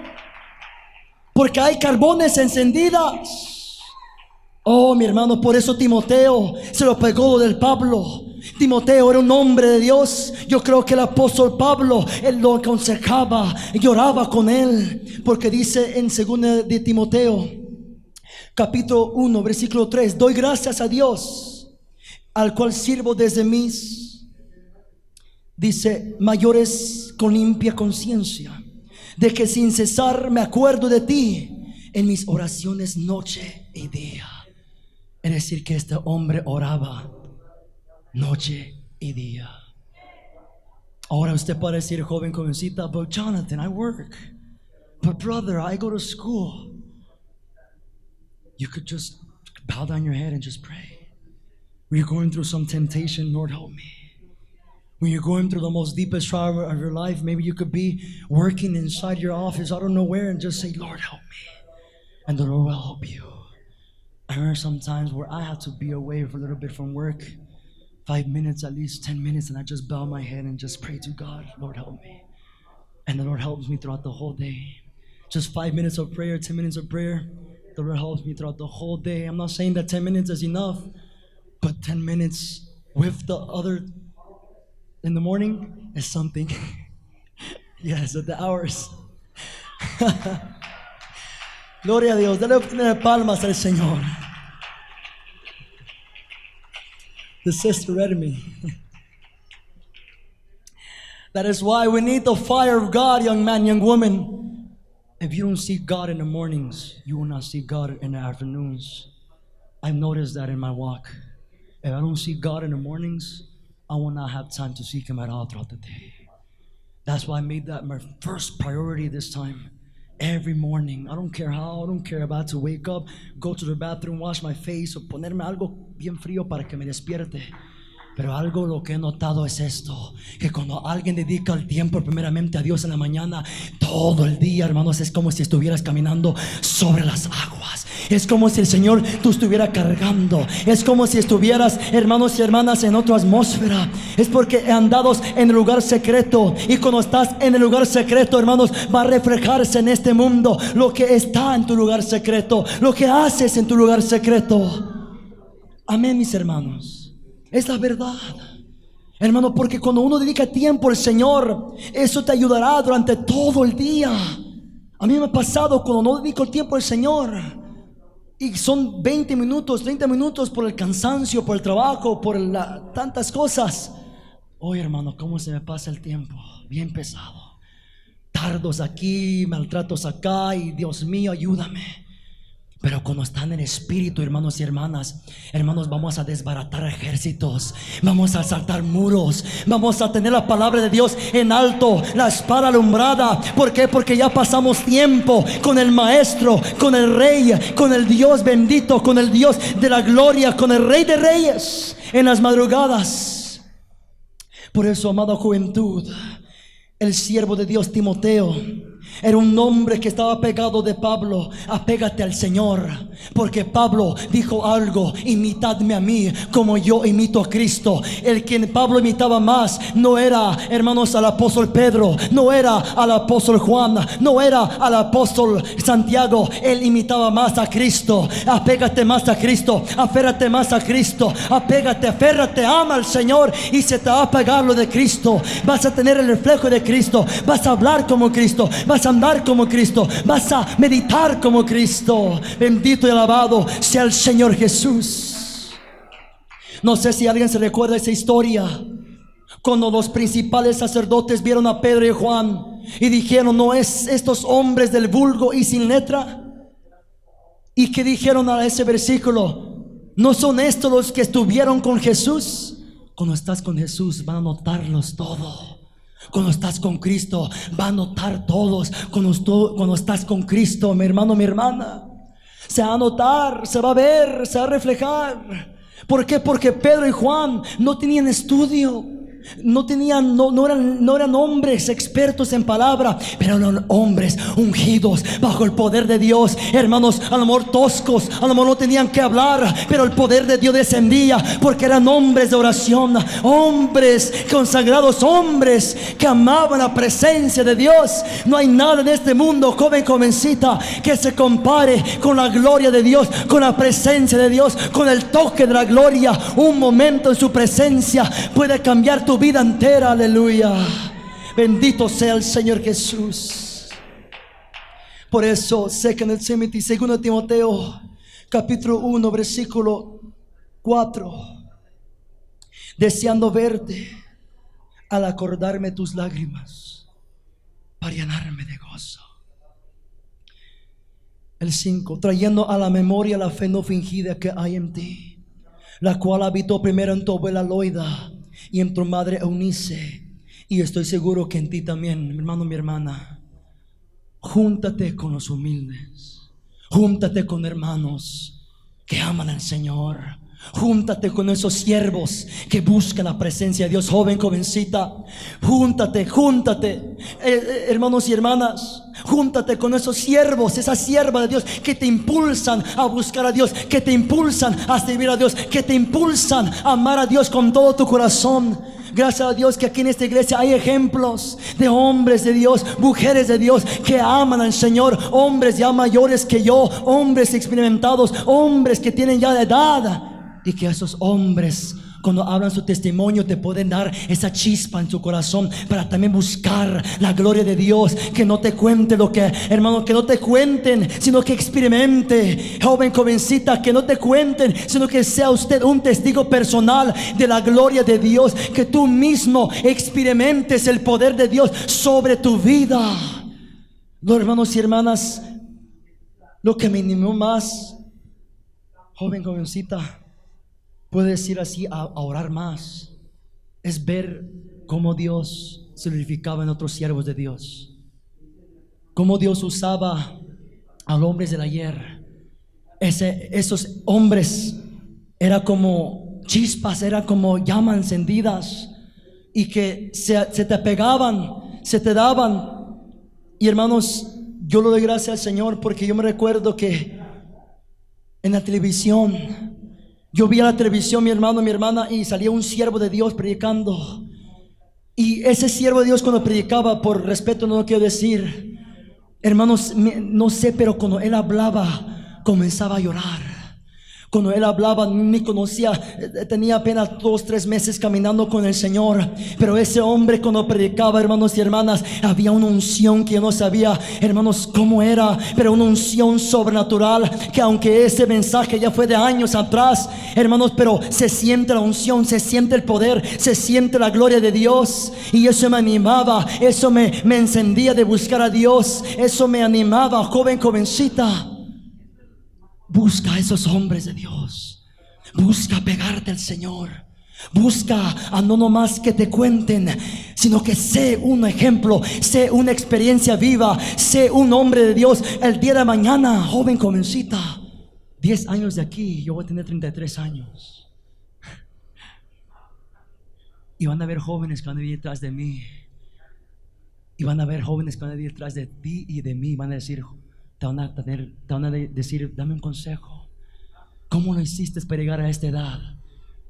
porque hay carbones encendidas. Oh, mi hermano, por eso Timoteo se lo pegó del Pablo. Timoteo era un hombre de Dios. Yo creo que el apóstol Pablo, él lo aconsejaba, lloraba con él, porque dice en 2 de Timoteo, capítulo 1, versículo 3: doy gracias a Dios, al cual sirvo desde dice, mayores con limpia conciencia, de que sin cesar me acuerdo de ti en mis oraciones noche y día. Es decir, que este hombre oraba noche y día. Ahora usted puede decir, joven, jovencita, but Jonathan, I work. But brother, I go to school. You could just bow down your head and just pray. We're going through some temptation, Lord help me. When you're going through the most deepest trial of your life, maybe you could be working inside your office, I don't know where, and just say, Lord, help me. And the Lord will help you. I remember sometimes where I had to be away for a little bit from work, 5 minutes, at least 10 minutes, and I just bow my head and just pray to God, Lord, help me. And the Lord helps me throughout the whole day. Just 5 minutes of prayer, 10 minutes of prayer, the Lord helps me throughout the whole day. I'm not saying that 10 minutes is enough, but 10 minutes with the other in the morning is something. Yes, at the hours. Gloria a Dios. Dale una palmas al Señor. The sister read me. That is why we need the fire of God, young man, young woman. If you don't see God in the mornings, you will not see God in the afternoons. I've noticed that in my walk. If I don't see God in the mornings, I will not have time to seek Him at all throughout the day. That's why I made that my first priority this time. Every morning, I don't care how, I don't care about to wake up, go to the bathroom, wash my face, o ponerme algo bien frío para que me despierte. Pero algo lo que he notado es esto, que cuando alguien dedica el tiempo primeramente a Dios en la mañana, todo el día, hermanos, es como si estuvieras caminando sobre las aguas. Es como si el Señor tú estuviera cargando. Es como si estuvieras, hermanos y hermanas, en otra atmósfera. Es porque andados en el lugar secreto. Y cuando estás en el lugar secreto, hermanos, va a reflejarse en este mundo lo que está en tu lugar secreto, lo que haces en tu lugar secreto. Amén, mis hermanos. Es la verdad, hermano, porque cuando uno dedica tiempo al Señor, eso te ayudará durante todo el día. A mí me ha pasado cuando no dedico el tiempo al Señor y son 20 minutos, 30 minutos por el cansancio, por el trabajo, por tantas cosas. Oye, hermano, cómo se me pasa el tiempo, bien pesado. Tardos aquí, maltratos acá, y Dios mío, ayúdame. Pero cuando están en espíritu, hermanos y hermanas, hermanos, vamos a desbaratar ejércitos, vamos a saltar muros, vamos a tener la palabra de Dios en alto, la espada alumbrada. ¿Por qué? Porque ya pasamos tiempo con el Maestro, con el Rey, con el Dios bendito, con el Dios de la gloria, con el Rey de Reyes en las madrugadas. Por eso, amada juventud, el siervo de Dios Timoteo era un hombre que estaba pegado de Pablo. Apégate al Señor, porque Pablo dijo algo: imitadme a mí como yo imito a Cristo. El quien Pablo imitaba más no era, hermanos, al apóstol Pedro, no era al apóstol Juan, no era al apóstol Santiago. Él imitaba más a Cristo. Apégate más a Cristo, aférrate más a Cristo, apégate, aférrate, ama al Señor y se te va a pegar lo de Cristo. Vas a tener el reflejo de Cristo, vas a hablar como Cristo, vas a andar como Cristo, vas a meditar como Cristo. Bendito y alabado sea el Señor Jesús. No sé si alguien se recuerda esa historia, cuando los principales sacerdotes vieron a Pedro y Juan y dijeron: ¿no es estos hombres del vulgo y sin letra? ¿Y qué dijeron a ese versículo? ¿No son estos los que estuvieron con Jesús? Cuando estás con Jesús van a notarlos todo. Cuando estás con Cristo va a notar todos. Cuando estás con Cristo, mi hermano, mi hermana, se va a notar, se va a ver, se va a reflejar. ¿Por qué? Porque Pedro y Juan no tenían estudio, no eran hombres expertos en palabra, pero eran hombres ungidos bajo el poder de Dios. Hermanos, a lo mejor toscos, a lo mejor no tenían que hablar, pero el poder de Dios descendía, porque eran hombres de oración, hombres consagrados, hombres que amaban la presencia de Dios. No hay nada en este mundo, joven, jovencita, que se compare con la gloria de Dios, con la presencia de Dios, con el toque de la gloria. Un momento en su presencia puede cambiar tu vida entera. Aleluya. Bendito sea el Señor Jesús. Por eso, 2 Timoteo capítulo 1 versículo 4: deseando verte al acordarme tus lágrimas para llenarme de gozo. El 5: trayendo a la memoria la fe no fingida que hay en ti, la cual habitó primero en tu abuela Loida y en tu madre Eunice, y estoy seguro que en ti también, mi hermano, mi hermana. Júntate con los humildes, júntate con hermanos que aman al Señor, Júntate con esos siervos que buscan la presencia de Dios. Joven, jovencita, júntate, hermanos y hermanas, júntate con esos siervos, esas siervas de Dios que te impulsan a buscar a Dios, que te impulsan a servir a Dios, que te impulsan a amar a Dios con todo tu corazón. Gracias a Dios que aquí en esta iglesia hay ejemplos de hombres de Dios, mujeres de Dios que aman al Señor, hombres ya mayores que yo, hombres experimentados, hombres que tienen ya de edad. Y que esos hombres, cuando hablan su testimonio, te pueden dar esa chispa en su corazón para también buscar la gloria de Dios. Que no te cuente lo que, hermano, que no te cuenten, sino que experimente. Joven, jovencita, que no te cuenten, sino que sea usted un testigo personal de la gloria de Dios. Que tú mismo experimentes el poder de Dios sobre tu vida. Los hermanos y hermanas, lo que me animó más, joven, jovencita, puedes ir así a orar más, es ver cómo Dios se glorificaba en otros siervos de Dios, cómo Dios usaba a los hombres del ayer. Esos hombres era como chispas, era como llamas encendidas, y que se te pegaban, se te daban. Y hermanos, yo le doy gracias al Señor, porque yo me recuerdo que en la televisión, yo vi a la televisión, mi hermano, mi hermana, y salía un siervo de Dios predicando. Y ese siervo de Dios, cuando predicaba, por respeto no lo quiero decir, hermanos, no sé, pero cuando él hablaba, comenzaba a llorar. Cuando él hablaba, ni conocía, tenía apenas 2-3 meses caminando con el Señor. Pero ese hombre, cuando predicaba, hermanos y hermanas, había una unción que yo no sabía, hermanos, cómo era, pero una unción sobrenatural, que aunque ese mensaje ya fue de años atrás, hermanos, pero se siente la unción, se siente el poder, se siente la gloria de Dios. Y eso me animaba, eso me encendía de buscar a Dios, eso me animaba. Joven, jovencita, busca a esos hombres de Dios, busca pegarte al Señor, busca a no nomás que te cuenten, sino que sé un ejemplo, sé una experiencia viva, sé un hombre de Dios. El día de mañana, joven, jovencita, 10 años de aquí, yo voy a tener 33 años, y van a haber jóvenes que van a venir detrás de mí, y van a haber jóvenes que van a venir detrás de ti y de mí, van a decir, te van a decir, dame un consejo, ¿cómo lo hiciste para llegar a esta edad?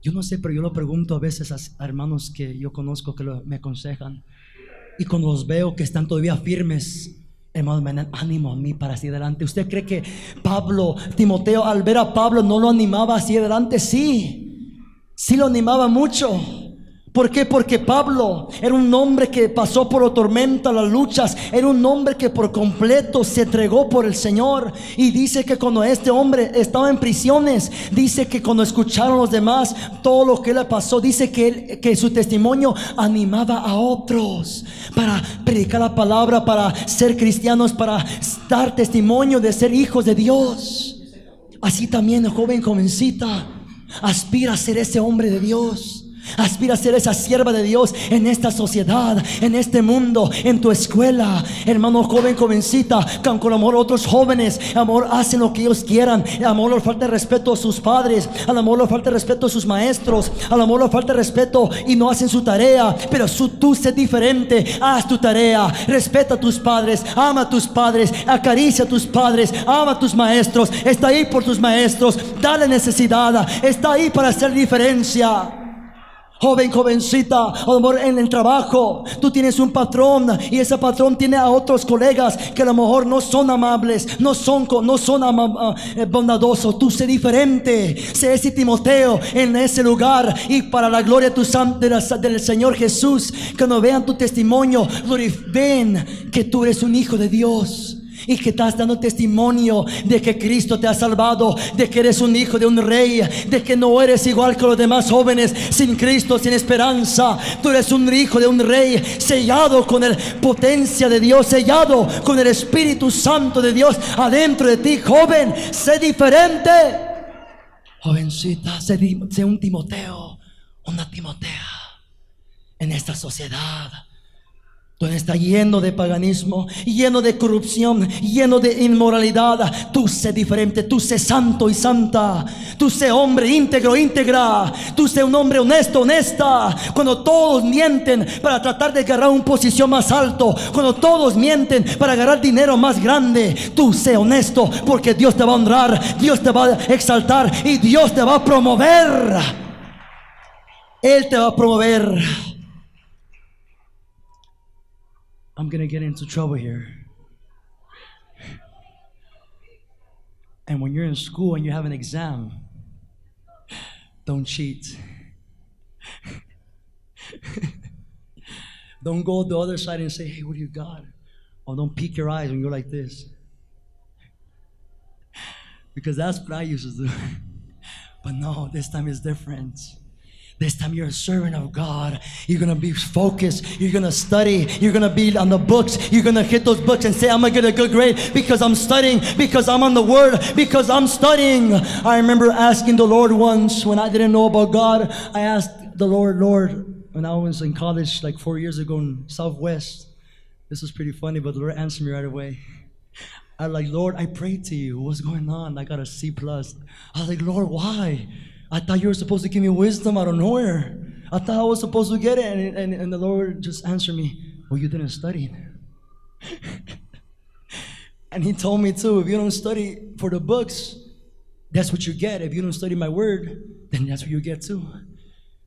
Yo no sé, pero yo lo pregunto a veces a hermanos que yo conozco que me aconsejan, y cuando los veo que están todavía firmes, hermanos, me dan ánimo a mí para hacia adelante. ¿Usted cree que Timoteo, al ver a Pablo, no lo animaba hacia adelante? Sí lo animaba mucho. ¿Por qué? Porque Pablo era un hombre que pasó por la tormenta, las luchas. Era un hombre que por completo se entregó por el Señor. Y dice que cuando este hombre estaba en prisiones, dice que cuando escucharon los demás todo lo que le pasó, dice que su testimonio animaba a otros para predicar la palabra, para ser cristianos, para dar testimonio de ser hijos de Dios. Así también, joven, jovencita, aspira a ser ese hombre de Dios. Aspira a ser esa sierva de Dios en esta sociedad, en este mundo, en tu escuela. Hermano, joven, jovencita, que con amor otros jóvenes, amor, hacen lo que ellos quieran. Amor, les falta respeto a sus padres, al amor les falta respeto a sus maestros, al amor les falta respeto y no hacen su tarea. Pero tú sé diferente, haz tu tarea, respeta a tus padres, ama a tus padres, acaricia a tus padres, ama a tus maestros, está ahí por tus maestros, dale necesidad, está ahí para hacer diferencia. Joven, jovencita, amor, en el trabajo tú tienes un patrón, y ese patrón tiene a otros colegas que a lo mejor no son amables, no son bondadosos. Tú sé diferente, sé ese Timoteo en ese lugar, y para la gloria del Señor Jesús, que no vean tu testimonio, ven que tú eres un hijo de Dios, y que estás dando testimonio de que Cristo te ha salvado, de que eres un hijo de un rey, de que no eres igual que los demás jóvenes sin Cristo, sin esperanza. Tú eres un hijo de un rey, sellado con la potencia de Dios, sellado con el Espíritu Santo de Dios adentro de ti. Joven, sé diferente. Jovencita, sé un Timoteo, una Timotea en esta sociedad. donde está lleno de paganismo, lleno de corrupción, lleno de inmoralidad, tú sé diferente, tú sé santo y santa, tú sé hombre íntegro, íntegra, tú sé un hombre honesto, honesta. Cuando todos mienten para tratar de agarrar una posición más alto, cuando todos mienten para agarrar dinero más grande, tú sé honesto, porque Dios te va a honrar, Dios te va a exaltar y Dios te va a promover. Él te va a promover. I'm going to get into trouble here. And when you're in school and you have an exam, don't cheat. Don't go the other side and say, hey, what do you got? Or don't peek your eyes when you're like this. Because that's what I used to do. But no, this time is different. This time you're a servant of God. You're going to be focused. You're going to study. You're going to be on the books. You're going to hit those books and say, I'm going to get a good grade because I'm studying, because I'm on the Word, because I'm studying. I remember asking the Lord once when I didn't know about God. I asked the Lord, when I was in college like 4 years ago in Southwest. This was pretty funny, but the Lord answered me right away. I was like, Lord, I prayed to you. What's going on? I got a C+. I was like, Lord, why? I thought you were supposed to give me wisdom out of nowhere. I thought I was supposed to get it. And the Lord just answered me, well, you didn't study. And He told me too, if you don't study for the books, that's what you get. If you don't study my word, then that's what you get too.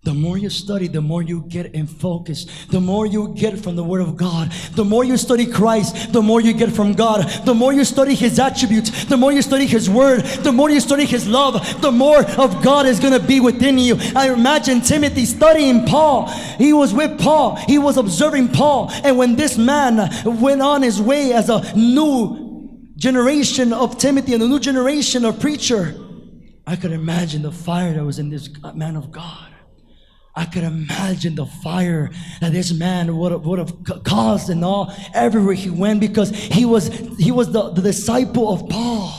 The more you study, the more you get in focus. The more you get from the Word of God. The more you study Christ, the more you get from God. The more you study His attributes, the more you study His Word, the more you study His love, the more of God is going to be within you. I imagine Timothy studying Paul. He was with Paul. He was observing Paul. And when this man went on his way as a new generation of Timothy and a new generation of preacher, I could imagine the fire that was in this man of God. I could imagine the fire that this man would have caused and all everywhere he went, because he was the disciple of Paul.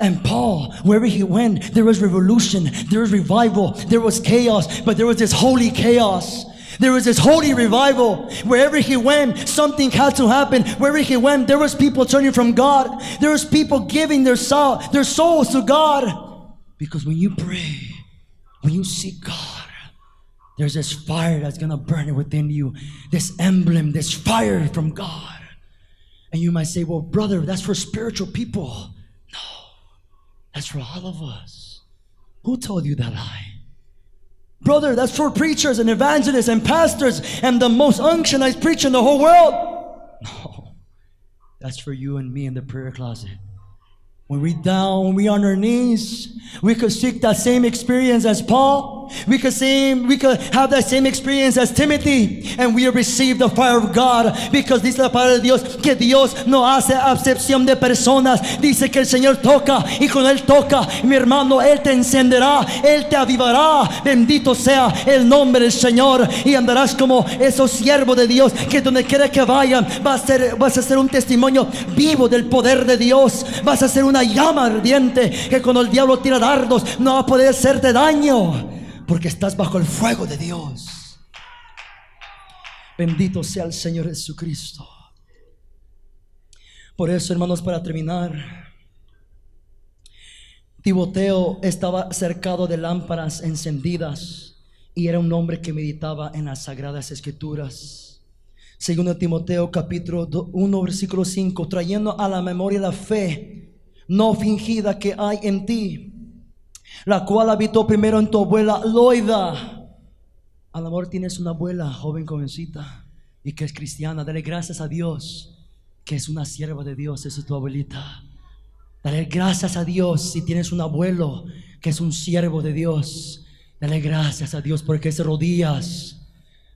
And Paul, wherever he went, there was revolution, there was revival, there was chaos, but there was this holy chaos. There was this holy revival. Wherever he went, something had to happen. Wherever he went, there was people turning from God. There was people giving their souls to God. Because when you pray, when you seek God, there's this fire that's going to burn within you. This emblem, this fire from God. And you might say, well, brother, that's for spiritual people. No, that's for all of us. Who told you that lie? Brother, that's for preachers and evangelists and pastors and the most unctionized preacher in the whole world. No, that's for you and me in the prayer closet. When we're down, when we're on our knees, we could seek that same experience as Paul. We could have that same experience as Timothy, and we receive the fire of God, because dice la palabra de Dios que Dios no hace acepción de personas. Dice que el Señor toca, y cuando Él toca, mi hermano, Él te encenderá, Él te avivará. Bendito sea el nombre del Señor, y andarás como esos siervos de Dios, que donde quiera que vayan vas a ser un testimonio vivo del poder de Dios. Vas a ser una llama ardiente que cuando el diablo tira dardos no va a poder hacerte daño, porque estás bajo el fuego de Dios. Bendito sea el Señor Jesucristo. Por eso, hermanos, para terminar, Timoteo estaba cercado de lámparas encendidas y era un hombre que meditaba en las sagradas escrituras. Segundo Timoteo capítulo 1 versículo 5, trayendo a la memoria la fe no fingida que hay en ti, la cual habitó primero en tu abuela Loida. A lo mejor tienes una abuela joven, jovencita, y que es cristiana. Dale gracias a Dios que es una sierva de Dios, esa es tu abuelita. Dale gracias a Dios si tienes un abuelo que es un siervo de Dios. Dale gracias a Dios porque esas rodillas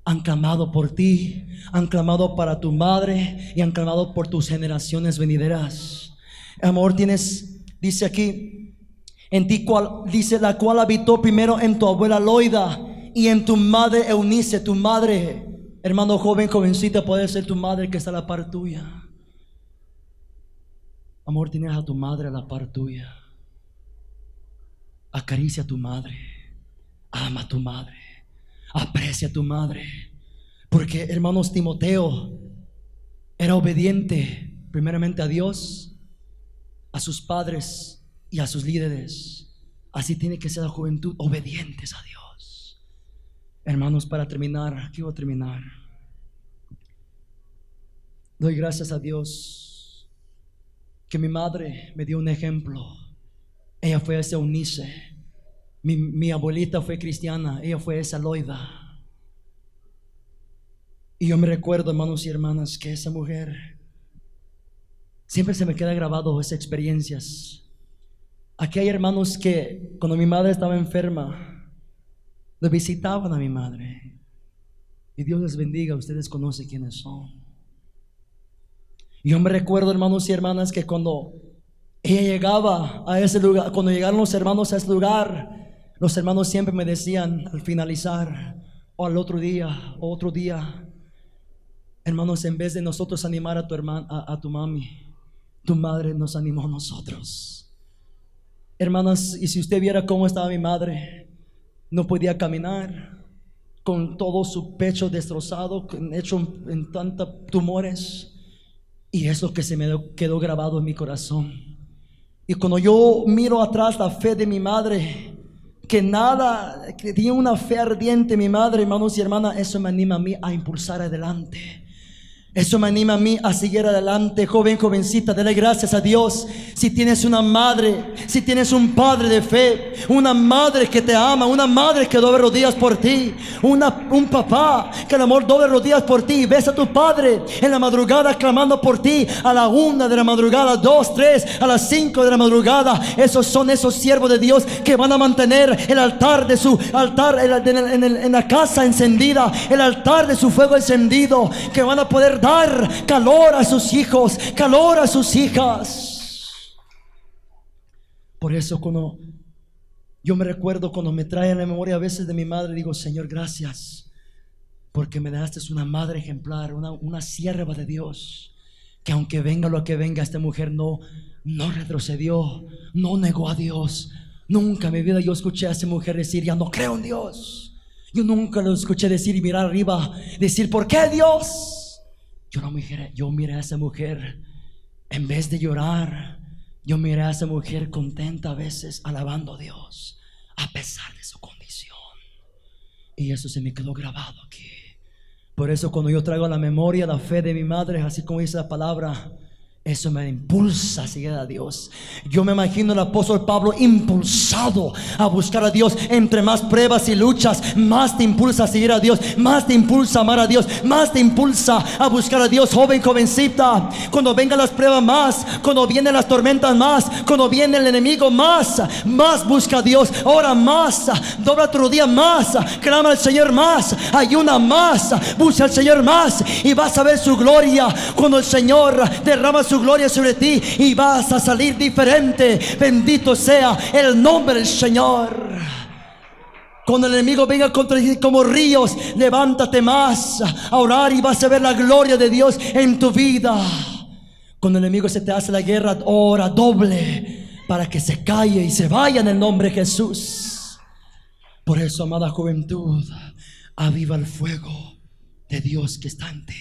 han clamado por ti, han clamado para tu madre y han clamado por tus generaciones venideras. Amor, dice aquí, en ti dice, la cual habitó primero en tu abuela Loida y en tu madre Eunice. Tu madre, hermano joven, jovencita, puede ser tu madre que está a la par tuya. Amor, tienes a tu madre a la par tuya. Acaricia a tu madre, ama a tu madre, aprecia a tu madre. Porque, hermanos, Timoteo era obediente primeramente a Dios, a sus padres y a sus líderes. Así tiene que ser la juventud, obedientes a Dios. Hermanos, para terminar, quiero terminar. Doy gracias a Dios que mi madre me dio un ejemplo. Ella fue esa Eunice. Mi abuelita fue cristiana. Ella fue esa Loida. Y yo me recuerdo, hermanos y hermanas, que esa mujer, siempre se me queda grabado esas experiencias. Aquí hay hermanos que cuando mi madre estaba enferma, le visitaban a mi madre. Y Dios les bendiga, ustedes conocen quiénes son. Y yo me recuerdo, hermanos y hermanas, que cuando ella llegaba a ese lugar, cuando llegaron los hermanos a ese lugar, los hermanos siempre me decían al finalizar, o al otro día, o otro día: hermanos, en vez de nosotros animar a tu hermana, a tu mami, tu madre nos animó a nosotros. Hermanas, y si usted viera cómo estaba mi madre, no podía caminar, con todo su pecho destrozado, hecho en tantos tumores. Y es lo que se me quedó grabado en mi corazón. Y cuando yo miro atrás la fe de mi madre, que tenía una fe ardiente mi madre, hermanos y hermanas, eso me anima a mí a impulsar adelante. Eso me anima a mí a seguir adelante. Joven, jovencita, dale gracias a Dios si tienes una madre, si tienes un padre de fe, una madre que te ama, una madre que doble rodillas por ti, un papá que el amor doble rodillas por ti. Ves a tu padre en la madrugada clamando por ti, a la 1 de la madrugada, 2, 3, a las 5 de la madrugada. Esos son esos siervos de Dios que van a mantener el altar de su altar en la casa encendida, el altar de su fuego encendido, que van a poder dar calor a sus hijos, calor a sus hijas. Por eso cuando yo me recuerdo, cuando me trae a la memoria a veces de mi madre, digo: Señor, gracias, porque me dejaste una madre ejemplar, una sierva de Dios, que aunque venga lo que venga, esta mujer no retrocedió, no negó a Dios. Nunca en mi vida yo escuché a esa mujer decir: ya no creo en Dios. Yo nunca lo escuché decir y mirar arriba, decir: ¿por qué Dios? Yo miré a esa mujer, en vez de llorar, yo miré a esa mujer contenta a veces, alabando a Dios, a pesar de su condición. Y eso se me quedó grabado aquí. Por eso cuando yo traigo a la memoria la fe de mi madre, así como dice la palabra, eso me impulsa a seguir a Dios. Yo me imagino al apóstol Pablo impulsado a buscar a Dios. Entre más pruebas y luchas, más te impulsa a seguir a Dios, más te impulsa a amar a Dios, más te impulsa a buscar a Dios. Joven, jovencita, cuando vengan las pruebas más, cuando vienen las tormentas más, cuando viene el enemigo más busca a Dios, ora más, dobla tu rodilla más, clama al Señor más, ayuna más, busca al Señor más, y vas a ver su gloria cuando el Señor derrama su gloria sobre ti, y vas a salir diferente. Bendito sea el nombre del Señor. Cuando el enemigo venga contra ti como ríos, levántate más a orar y vas a ver la gloria de Dios en tu vida. Cuando el enemigo se te hace la guerra, ora doble para que se calle y se vaya en el nombre de Jesús. Por eso, amada juventud, aviva el fuego de Dios que está en ti.